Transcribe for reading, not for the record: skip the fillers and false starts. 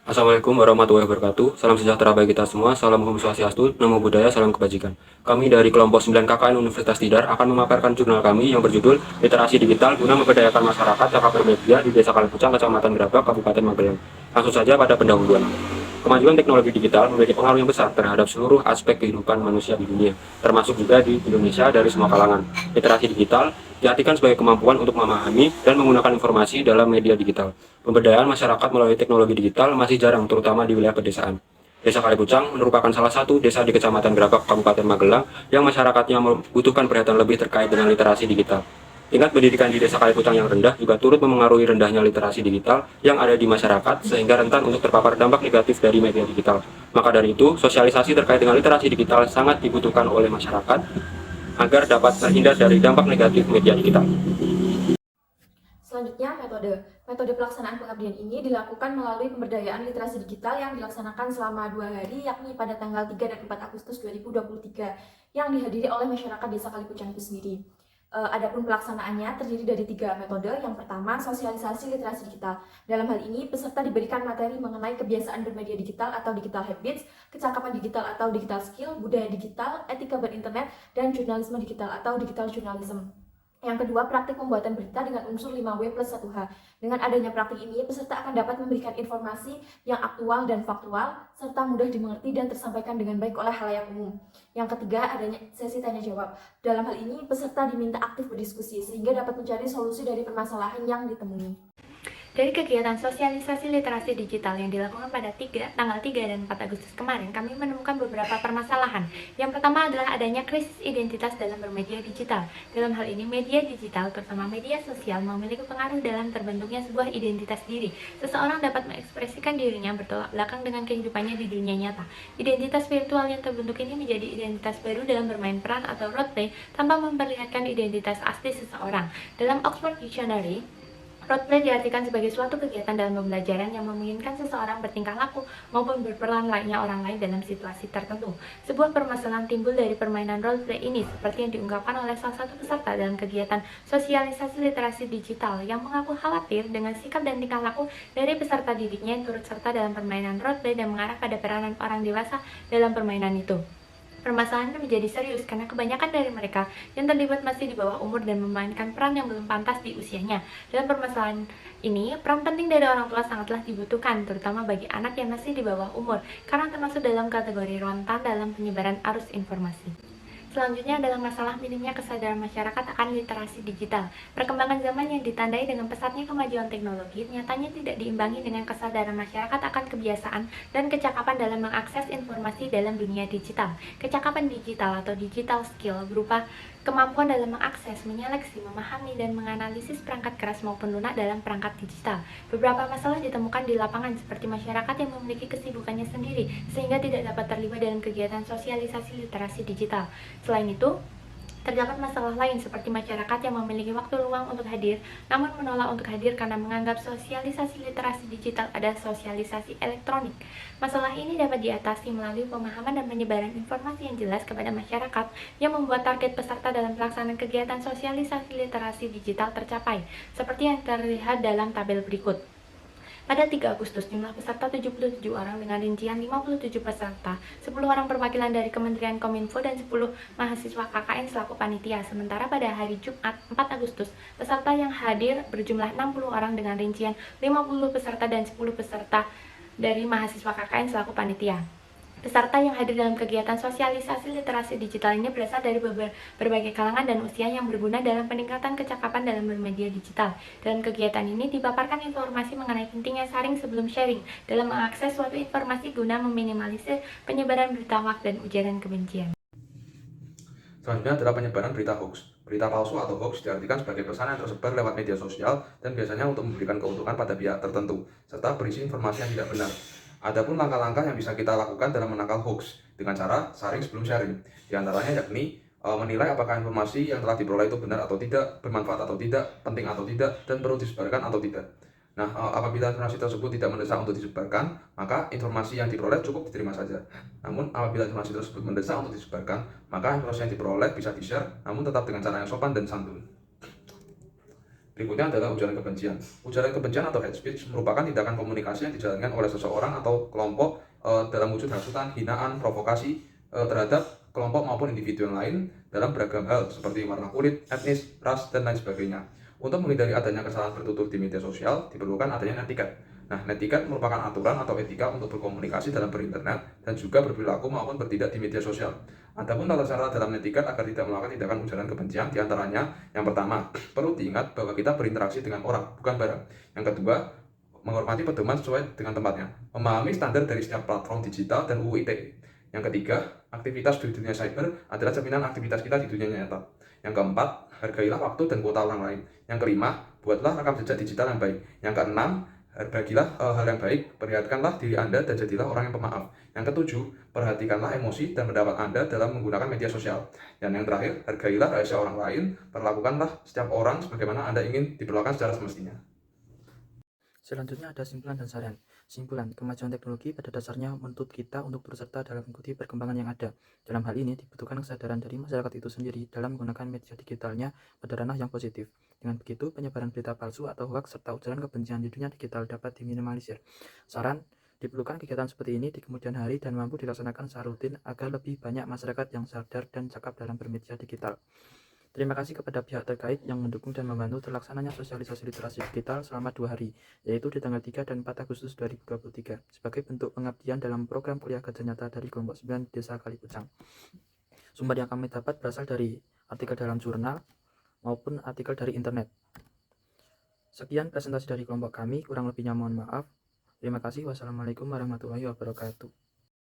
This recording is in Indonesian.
Assalamualaikum warahmatullahi wabarakatuh. Salam sejahtera bagi kita semua. Salam Om Swastiastu, Namo Buddhaya, salam kebajikan. Kami dari kelompok 9 KKN Universitas Tidar akan memaparkan jurnal kami yang berjudul Literasi Digital guna memberdayakan masyarakat cakap bermedia di Desa Kalipucang, Kecamatan Gerabak, Kabupaten Magelang. Langsung saja pada pendahuluan. Kemajuan teknologi digital memiliki pengaruh yang besar terhadap seluruh aspek kehidupan manusia di dunia, termasuk juga di Indonesia dari semua kalangan. Literasi digital diartikan sebagai kemampuan untuk memahami dan menggunakan informasi dalam media digital. Pemberdayaan masyarakat melalui teknologi digital masih jarang, terutama di wilayah pedesaan. Desa Kalipucang merupakan salah satu desa di Kecamatan Gerabak, Kabupaten Magelang, yang masyarakatnya membutuhkan perhatian lebih terkait dengan literasi digital. Tingkat pendidikan di Desa Kalipucang yang rendah juga turut memengaruhi rendahnya literasi digital yang ada di masyarakat, sehingga rentan untuk terpapar dampak negatif dari media digital. Maka dari itu, sosialisasi terkait dengan literasi digital sangat dibutuhkan oleh masyarakat agar dapat terhindar dari dampak negatif media digital. Selanjutnya, metode pelaksanaan pengabdian ini dilakukan melalui pemberdayaan literasi digital yang dilaksanakan selama 2 hari, yakni pada tanggal 3 dan 4 Agustus 2023, yang dihadiri oleh masyarakat Desa Kalipucang itu sendiri. Adapun pelaksanaannya terdiri dari 3 metode. Yang pertama, sosialisasi literasi digital. Dalam hal ini, peserta diberikan materi mengenai kebiasaan bermedia digital atau digital habits, kecakapan digital atau digital skill, budaya digital, etika berinternet, dan jurnalisme digital atau digital journalism. Yang kedua, praktik pembuatan berita dengan unsur 5W plus 1H. Dengan adanya praktik ini, peserta akan dapat memberikan informasi yang aktual dan faktual, serta mudah dimengerti dan tersampaikan dengan baik oleh halayak umum. Yang ketiga, adanya sesi tanya-jawab. Dalam hal ini, peserta diminta aktif berdiskusi, sehingga dapat mencari solusi dari permasalahan yang ditemui. Dari kegiatan sosialisasi literasi digital yang dilakukan pada tanggal 3 dan 4 Agustus kemarin, kami menemukan beberapa permasalahan. Yang pertama adalah adanya krisis identitas dalam bermedia digital. Dalam hal ini, media digital, terutama media sosial, memiliki pengaruh dalam terbentuknya sebuah identitas diri. Seseorang dapat mengekspresikan dirinya bertolak belakang dengan kehidupannya di dunia nyata. Identitas virtual yang terbentuk ini menjadi identitas baru dalam bermain peran atau roleplay tanpa memperlihatkan identitas asli seseorang. Dalam Oxford Dictionary, roleplay diartikan sebagai suatu kegiatan dalam pembelajaran yang memungkinkan seseorang bertingkah laku maupun berperan layaknya orang lain dalam situasi tertentu. Sebuah permasalahan timbul dari permainan roleplay ini, seperti yang diungkapkan oleh salah satu peserta dalam kegiatan sosialisasi literasi digital yang mengaku khawatir dengan sikap dan tingkah laku dari peserta didiknya yang turut serta dalam permainan roleplay dan mengarah pada peranan orang dewasa dalam permainan itu. Permasalahan ini menjadi serius karena kebanyakan dari mereka yang terlibat masih di bawah umur dan memainkan peran yang belum pantas di usianya. Dalam permasalahan ini, peran penting dari orang tua sangatlah dibutuhkan, terutama bagi anak yang masih di bawah umur, karena termasuk dalam kategori rentan dalam penyebaran arus informasi. Selanjutnya adalah masalah minimnya kesadaran masyarakat akan literasi digital. Perkembangan zaman yang ditandai dengan pesatnya kemajuan teknologi nyatanya tidak diimbangi dengan kesadaran masyarakat akan kebiasaan dan kecakapan dalam mengakses informasi dalam dunia digital. Kecakapan digital atau digital skill berupa kemampuan dalam mengakses, menyeleksi, memahami, dan menganalisis perangkat keras maupun lunak dalam perangkat digital. Beberapa masalah ditemukan di lapangan seperti masyarakat yang memiliki kesibukannya sendiri sehingga tidak dapat terlibat dalam kegiatan sosialisasi literasi digital. Selain itu, terdapat masalah lain seperti masyarakat yang memiliki waktu luang untuk hadir, namun menolak untuk hadir karena menganggap sosialisasi literasi digital adalah sosialisasi elektronik. Masalah ini dapat diatasi melalui pemahaman dan penyebaran informasi yang jelas kepada masyarakat yang membuat target peserta dalam pelaksanaan kegiatan sosialisasi literasi digital tercapai, seperti yang terlihat dalam tabel berikut. Pada 3 Agustus, jumlah peserta 77 orang dengan rincian 57 peserta, 10 orang perwakilan dari Kementerian Kominfo dan 10 mahasiswa KKN selaku panitia. Sementara pada hari Jumat 4 Agustus, peserta yang hadir berjumlah 60 orang dengan rincian 50 peserta dan 10 peserta dari mahasiswa KKN selaku panitia. Peserta yang hadir dalam kegiatan sosialisasi literasi digital ini berasal dari berbagai kalangan dan usia yang berguna dalam peningkatan kecakapan dalam bermedia digital. Dalam kegiatan ini dipaparkan informasi mengenai pentingnya saring sebelum sharing dalam mengakses suatu informasi guna meminimalisir penyebaran berita hoaks dan ujaran kebencian. Selanjutnya adalah penyebaran berita hoax. Berita palsu atau hoax diartikan sebagai pesan yang tersebar lewat media sosial dan biasanya untuk memberikan keuntungan pada pihak tertentu, serta berisi informasi yang tidak benar. Adapun langkah-langkah yang bisa kita lakukan dalam menangkal hoax dengan cara saring sebelum sharing. Di antaranya yakni menilai apakah informasi yang telah diperoleh itu benar atau tidak, bermanfaat atau tidak, penting atau tidak, dan perlu disebarkan atau tidak. Nah, apabila informasi tersebut tidak mendesak untuk disebarkan, maka informasi yang diperoleh cukup diterima saja. Namun, apabila informasi tersebut mendesak untuk disebarkan, maka informasi yang diperoleh bisa di-share, namun tetap dengan cara yang sopan dan santun. Berikutnya adalah ujaran kebencian. Ujaran kebencian atau hate speech merupakan tindakan komunikasi yang dijalankan oleh seseorang atau kelompok dalam wujud hasutan, hinaan, provokasi terhadap kelompok maupun individu yang lain dalam beragam hal seperti warna kulit, etnis, ras, dan lain sebagainya. Untuk menghindari adanya kesalahan bertutur di media sosial, diperlukan adanya netiquette. Nah, netiquette merupakan aturan atau etika untuk berkomunikasi dalam berinternet dan juga berperilaku maupun bertindak di media sosial. Adapun tata cara dalam netiquette agar tidak melakukan tindakan ujaran kebencian diantaranya, yang pertama, perlu diingat bahwa kita berinteraksi dengan orang, bukan barang. Yang kedua, menghormati pedoman sesuai dengan tempatnya, memahami standar dari setiap platform digital dan UU ITE. Yang ketiga, aktivitas di dunia cyber adalah cerminan aktivitas kita di dunia nyata. Yang keempat, hargailah waktu dan kuota orang lain. Yang kelima, buatlah rekam jejak digital yang baik. Yang keenam, bagilah hal yang baik, perlihatkanlah diri Anda dan jadilah orang yang pemaaf. Yang ketujuh, perhatikanlah emosi dan pendapat Anda dalam menggunakan media sosial. Dan yang terakhir, hargailah rahasia orang lain, perlakukanlah setiap orang sebagaimana Anda ingin diperlakukan secara semestinya. Selanjutnya ada simpulan dan saran. Simpulan, kemajuan teknologi pada dasarnya menuntut kita untuk turut serta dalam mengikuti perkembangan yang ada. Dalam hal ini dibutuhkan kesadaran dari masyarakat itu sendiri dalam menggunakan media digitalnya pada ranah yang positif. Dengan begitu, penyebaran berita palsu atau hoaks serta ujaran kebencian di dunia digital dapat diminimalisir. Saran, diperlukan kegiatan seperti ini di kemudian hari dan mampu dilaksanakan secara rutin agar lebih banyak masyarakat yang sadar dan cakap dalam bermedia digital. Terima kasih kepada pihak terkait yang mendukung dan membantu terlaksananya sosialisasi literasi digital selama 2 hari, yaitu di tanggal 3 dan 4 Agustus 2023, sebagai bentuk pengabdian dalam program kuliah kerja nyata dari kelompok 9 Desa Kalipucang. Sumber yang kami dapat berasal dari artikel dalam jurnal maupun artikel dari internet. Sekian presentasi dari kelompok kami, kurang lebihnya mohon maaf. Terima kasih. Wassalamualaikum warahmatullahi wabarakatuh.